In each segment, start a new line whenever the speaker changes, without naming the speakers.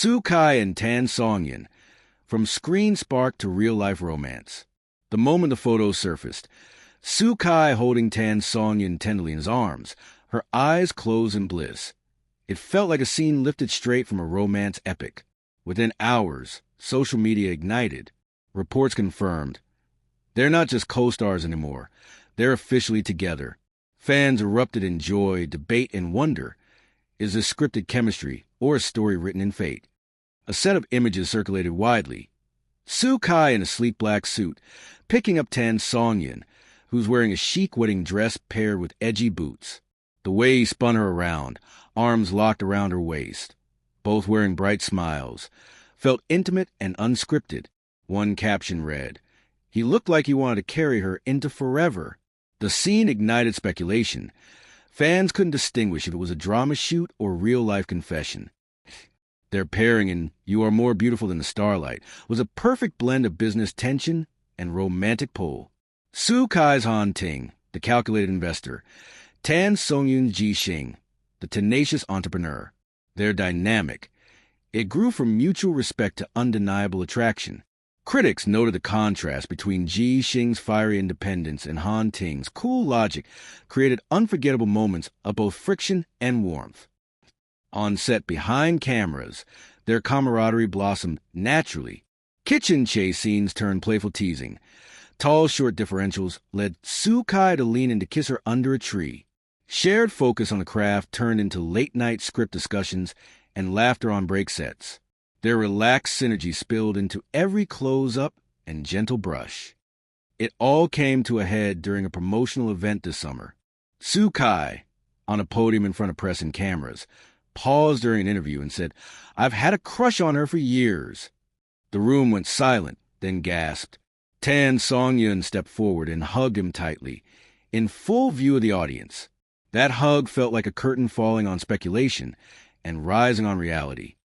Soo-kai and Tan Songyun, from screen spark to real-life romance. The moment the photos surfaced, Soo-kai holding Tan Songyun tenderly in his arms, her eyes closed in bliss. It felt like a scene lifted straight from a romance epic. Within hours, social media ignited. Reports confirmed. They're not just co-stars anymore. They're officially together. Fans erupted in joy, debate, and wonder. Is this scripted chemistry or a story written in fate? A set of images circulated widely. Soo-kai in a sleek black suit, picking up Tan Songyun, who's wearing a chic wedding dress paired with edgy boots. The way he spun her around, arms locked around her waist, both wearing bright smiles, felt intimate and unscripted. One caption read, "He looked like he wanted to carry her into forever." The scene ignited speculation. Fans couldn't distinguish if it was a drama shoot or real-life confession. Their pairing in You Are More Beautiful Than the Starlight was a perfect blend of business tension and romantic pull. Soo-kai's Han Ting, the calculated investor, Tan Songyun's Ji Shing, the tenacious entrepreneur. Their dynamic. It grew from mutual respect to undeniable attraction. Critics noted the contrast between Ji Shing's fiery independence and Han Ting's cool logic created unforgettable moments of both friction and warmth. On set behind cameras, their camaraderie blossomed naturally. Kitchen chase scenes turned playful teasing. Tall, short differentials led Soo-kai to lean in to kiss her under a tree. Shared focus on the craft turned into late-night script discussions and laughter on break sets. Their relaxed synergy spilled into every close-up and gentle brush. It all came to a head during a promotional event this summer. Soo-kai, on a podium in front of press and cameras, paused during an interview and said, "I've had a crush on her for years." The room went silent, then gasped. Tan Songyun stepped forward and hugged him tightly, in full view of the audience. That hug felt like a curtain falling on speculation and rising on reality.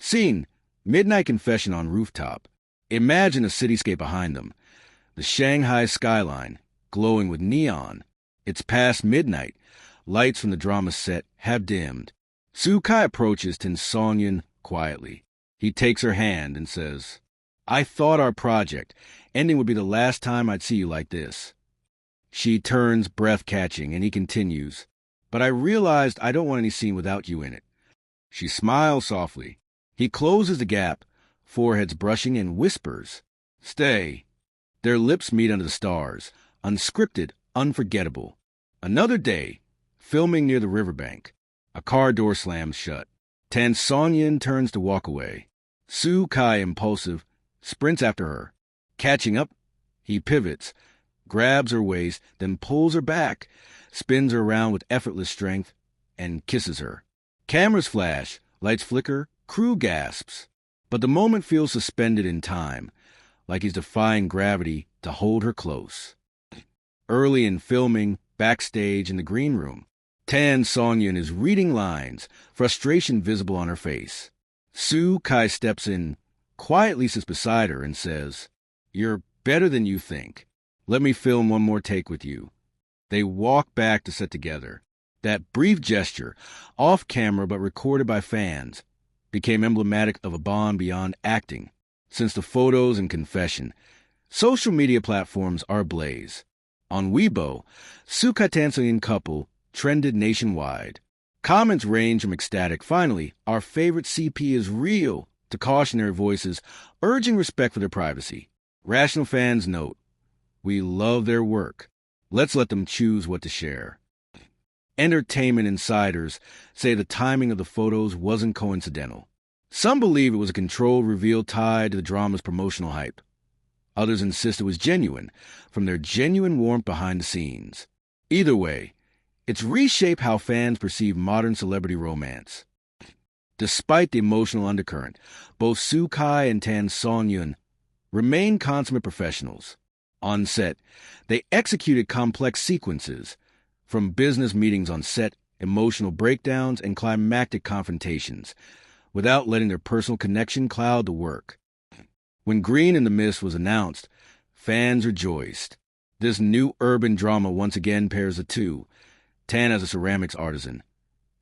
Scene: midnight confession on rooftop. Imagine a cityscape behind them. The Shanghai skyline, glowing with neon. It's past midnight. Lights from the drama set have dimmed. Soo-kai approaches Tan Songyun quietly. He takes her hand and says, "I thought our project ending would be the last time I'd see you like this." She turns, breath-catching, and he continues, "But I realized I don't want any scene without you in it." She smiles softly. He closes the gap, foreheads brushing, and whispers, "Stay." Their lips meet under the stars, unscripted, unforgettable. Another day, filming near the riverbank. A car door slams shut. Tan Songyun turns to walk away. Soo-kai, impulsive, sprints after her. Catching up, he pivots, grabs her waist, then pulls her back, spins her around with effortless strength, and kisses her. Cameras flash, lights flicker, crew gasps. But the moment feels suspended in time, like he's defying gravity to hold her close. Early in filming, backstage in the green room, Tan Songyun is reading lines, frustration visible on her face. Soo-kai steps in, quietly sits beside her, and says, "You're better than you think. Let me film one more take with you." They walk back to set together. That brief gesture, off camera but recorded by fans, became emblematic of a bond beyond acting. Since the photos and confession, social media platforms are ablaze. On Weibo, Soo-kai Tan Songyun couple trended nationwide. Comments range from ecstatic, "Finally, our favorite CP is real," to cautionary voices urging respect for their privacy. Rational fans note, "We love their work. Let's let them choose what to share." Entertainment insiders say the timing of the photos wasn't coincidental. Some believe it was a controlled reveal tied to the drama's promotional hype. Others insist it was genuine, from their genuine warmth behind the scenes. Either way, it's reshaped how fans perceive modern celebrity romance. Despite the emotional undercurrent, both Soo-kai and Tan Songyun remain consummate professionals. On set, they executed complex sequences, from business meetings on set, emotional breakdowns, and climactic confrontations, without letting their personal connection cloud the work. When Green in the Mist was announced, fans rejoiced. This new urban drama once again pairs the two, Tan as a ceramics artisan,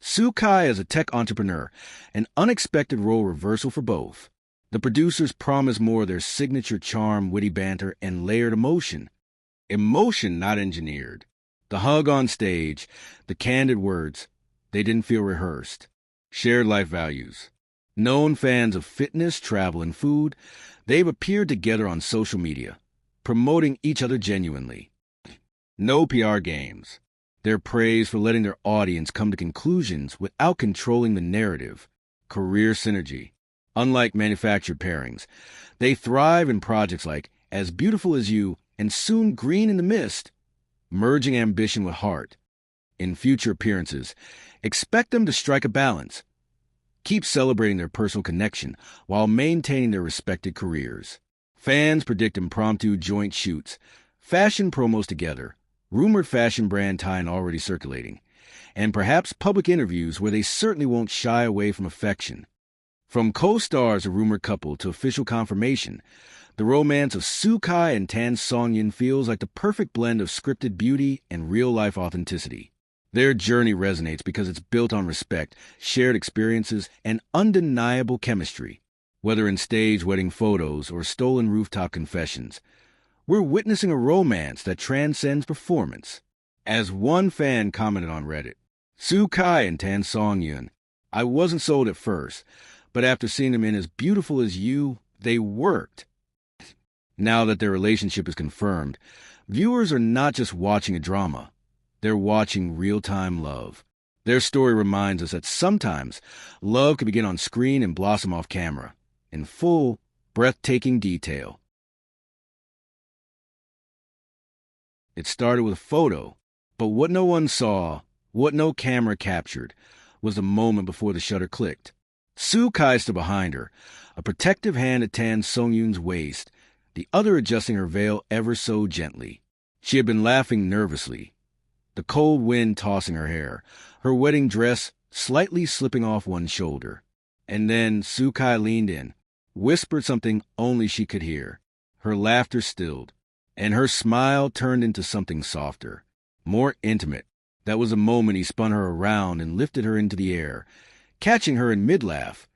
Sukai as a tech entrepreneur, an unexpected role reversal for both. The producers promised more of their signature charm, witty banter, and layered emotion. Emotion not engineered. The hug on stage, the candid words, they didn't feel rehearsed. Shared life values. Known fans of fitness, travel, and food, they've appeared together on social media, promoting each other genuinely. No PR games. They're praised for letting their audience come to conclusions without controlling the narrative. Career synergy. Unlike manufactured pairings, they thrive in projects like As Beautiful as You and soon Green in the Mist, merging ambition with heart. In future appearances, expect them to strike a balance. Keep celebrating their personal connection while maintaining their respected careers. Fans predict impromptu joint shoots, fashion promos together, rumored fashion brand tie-in already circulating, and perhaps public interviews where they certainly won't shy away from affection. From co-stars a rumored couple to official confirmation, the romance of Sukai and Tan Songyun feels like the perfect blend of scripted beauty and real-life authenticity. Their journey resonates because it's built on respect, shared experiences, and undeniable chemistry. Whether in staged wedding photos or stolen rooftop confessions, we're witnessing a romance that transcends performance. As one fan commented on Reddit, Sukai and Tan Songyun, I wasn't sold at first, but after seeing them in As Beautiful as You, they worked. Now that their relationship is confirmed, viewers are not just watching a drama. They're watching real-time love. Their story reminds us that sometimes love can begin on screen and blossom off camera, in full, breathtaking detail. It started with a photo, but what no one saw, what no camera captured, was the moment before the shutter clicked. Sukai stood behind her, a protective hand at Tan Songyun's waist, the other adjusting her veil ever so gently. She had been laughing nervously, the cold wind tossing her hair, her wedding dress slightly slipping off one shoulder. And then Sukai leaned in, whispered something only she could hear. Her laughter stilled, and her smile turned into something softer, more intimate. That was the moment he spun her around and lifted her into the air, catching her in mid-laugh,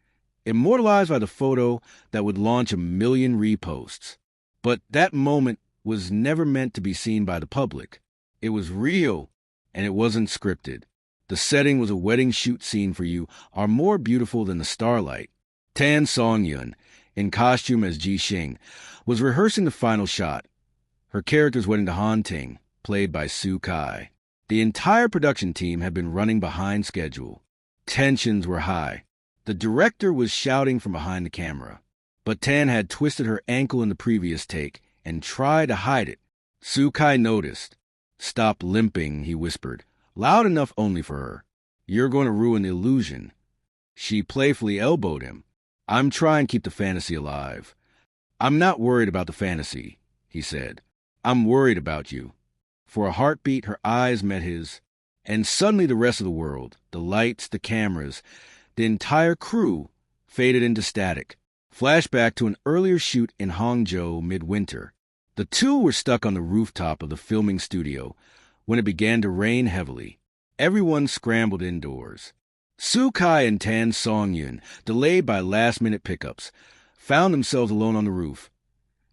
immortalized by the photo that would launch 1 million reposts. But that moment was never meant to be seen by the public. It was real, and it wasn't scripted. The setting was a wedding shoot scene for you, are more beautiful than the starlight. Tan Songyun, in costume as Ji Xing, was rehearsing the final shot. Her character's wedding to Han Ting, played by Sukai. The entire production team had been running behind schedule. Tensions were high. The director was shouting from behind the camera. But Tan had twisted her ankle in the previous take and tried to hide it. Sukai noticed. Stop limping, he whispered, loud enough only for her. You're going to ruin the illusion. She playfully elbowed him. I'm trying to keep the fantasy alive. I'm not worried about the fantasy, he said. I'm worried about you. For a heartbeat, her eyes met his, and suddenly the rest of the world, the lights, the cameras, the entire crew, faded into static. Flashback to an earlier shoot in Hangzhou midwinter. The two were stuck on the rooftop of the filming studio when it began to rain heavily. Everyone scrambled indoors. Sukai and Tan Songyun, delayed by last-minute pickups, found themselves alone on the roof.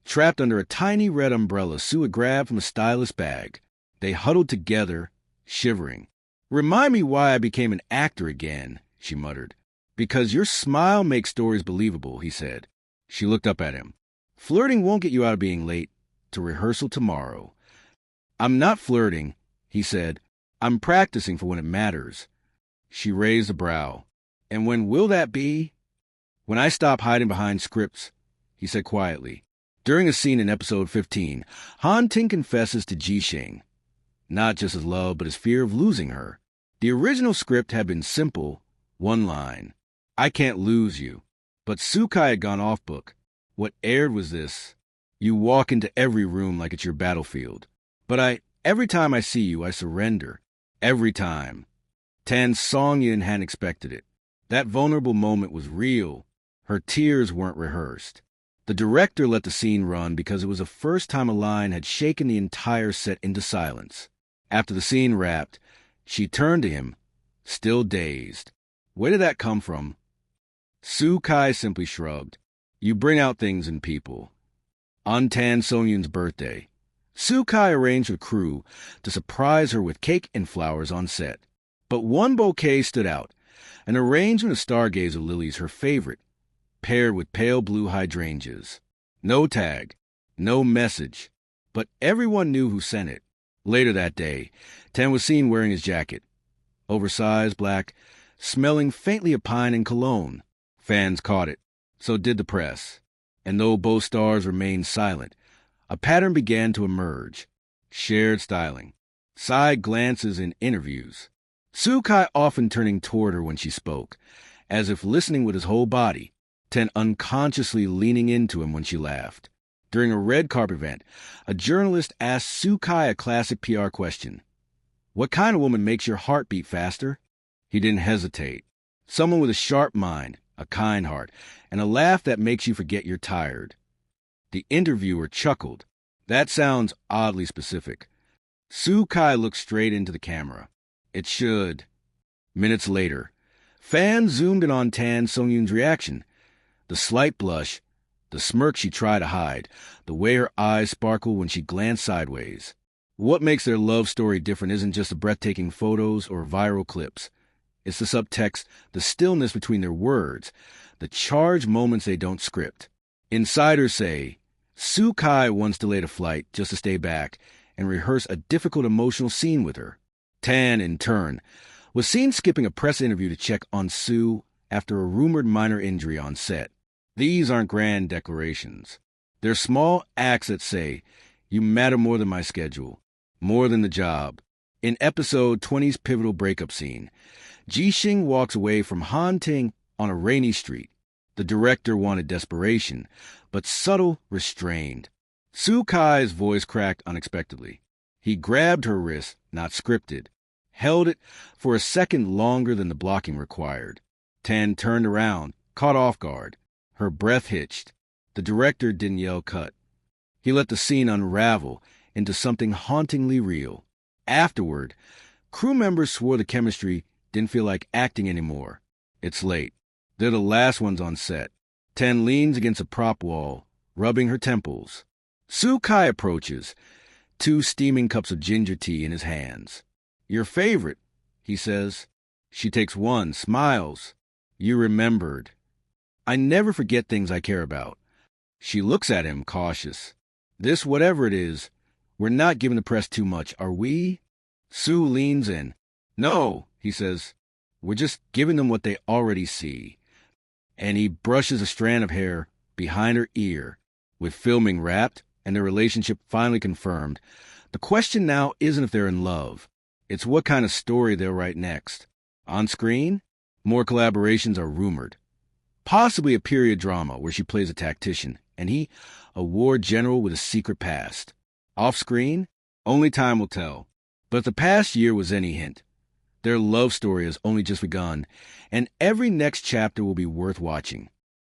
Trapped under a tiny red umbrella Sue had grabbed from a stylish bag, they huddled together, shivering. Remind me why I became an actor again, she muttered. Because your smile makes stories believable, he said. She looked up at him. Flirting won't get you out of being late to rehearsal tomorrow. I'm not flirting, he said. I'm practicing for when it matters. She raised a brow. And when will that be? When I stop hiding behind scripts, he said quietly. During a scene in episode 15, Han Ting confesses to Ji Xing. Not just his love, but his fear of losing her. The original script had been simple, one line. I can't lose you. But Sukai had gone off book. What aired was this. You walk into every room like it's your battlefield. But every time I see you, I surrender. Every time. Tan Songyun hadn't expected it. That vulnerable moment was real. Her tears weren't rehearsed. The director let the scene run because it was the first time a line had shaken the entire set into silence. After the scene wrapped, she turned to him, still dazed. Where did that come from? Soo-kai simply shrugged. You bring out things in people. On Tan Songyun's birthday, Soo-kai arranged her crew to surprise her with cake and flowers on set. But one bouquet stood out, an arrangement of stargazer lilies, her favorite, paired with pale blue hydrangeas. No tag, no message, but everyone knew who sent it. Later that day, Tan was seen wearing his jacket, oversized black, smelling faintly of pine and cologne. Fans caught it, so did the press. And though both stars remained silent, a pattern began to emerge. Shared styling, side glances in interviews. Soo-kai often turning toward her when she spoke, as if listening with his whole body, Tan unconsciously leaning into him when she laughed. During a red carpet event, a journalist asked Soo-kai a classic PR question. What kind of woman makes your heart beat faster? He didn't hesitate. Someone with a sharp mind, a kind heart, and a laugh that makes you forget you're tired. The interviewer chuckled. That sounds oddly specific. Soo-kai looked straight into the camera. It should. Minutes later, fans zoomed in on Tan Songyun's reaction. The slight blush, the smirk she tried to hide, the way her eyes sparkled when she glanced sideways. What makes their love story different isn't just the breathtaking photos or viral clips. It's the subtext, the stillness between their words, the charged moments they don't script. Insiders say, Soo-kai once delayed a flight just to stay back and rehearse a difficult emotional scene with her. Tan, in turn, was seen skipping a press interview to check on Soo after a rumored minor injury on set. These aren't grand declarations. They're small acts that say, you matter more than my schedule, more than the job. In episode 20's pivotal breakup scene, Ji-Shing walks away from Han-Ting on a rainy street. The director wanted desperation, but subtle, restrained. Soo-kai's voice cracked unexpectedly. He grabbed her wrist, not scripted, held it for a second longer than the blocking required. Tan turned around, caught off guard. Her breath hitched. The director didn't yell cut. He let the scene unravel into something hauntingly real. Afterward, crew members swore the chemistry didn't feel like acting anymore. It's late. They're the last ones on set. Tan leans against a prop wall, rubbing her temples. Soo-kai approaches, 2 steaming cups of ginger tea in his hands. Your favorite, he says. She takes one, smiles. You remembered. I never forget things I care about. She looks at him, cautious. This, whatever it is, we're not giving the press too much, are we? Soo leans in. No, he says. We're just giving them what they already see. And he brushes a strand of hair behind her ear. With filming wrapped and their relationship finally confirmed, the question now isn't if they're in love. It's what kind of story they'll write next. On screen, more collaborations are rumored. Possibly a period drama where she plays a tactician, and he, a war general with a secret past. Off-screen, only time will tell. But if the past year was any hint, their love story has only just begun, and every next chapter will be worth watching.